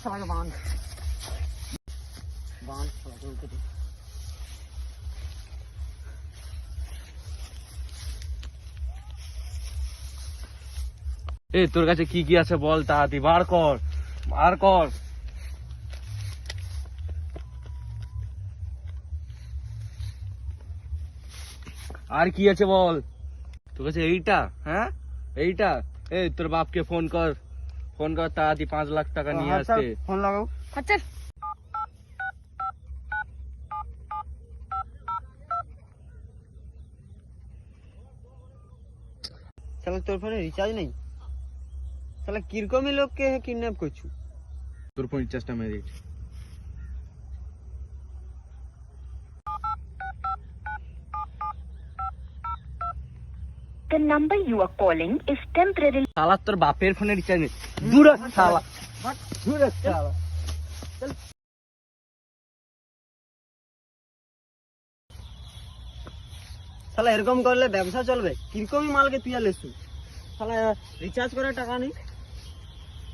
শালাকে বাঁধ শালাকে উঠে দে। তোর কাছে কি কি আছে বল, তাড়াতাড়ি বার কর, বার কর। আর কি আছে বল তোর কাছে? এইটা? হ্যাঁ এইটা? তোর বাপকে ফোন কর, ফোন কর তাড়াতাড়ি, 5 লাখ টাকা নিয়ে আসতে। ফোন লাগাও। আচ্ছা শালা তোর ফোনে রিচার্জ নেই? শালা কিরকমই লোককে কিডন্যাপ করছু? তোর ফোন রিচার্জটা মেরে দিচ্ছি। The number you are calling is temporarily. শালা তোর বাপের ফোনে রিচার্জ নেই, দূর হ শালা, দূর হ শালা। শালা এরকম করলে ব্যবসা চলবে? কিরকমই মালকে তুই আর লেসু। শালা রিচার্জ করার টাকা নেই।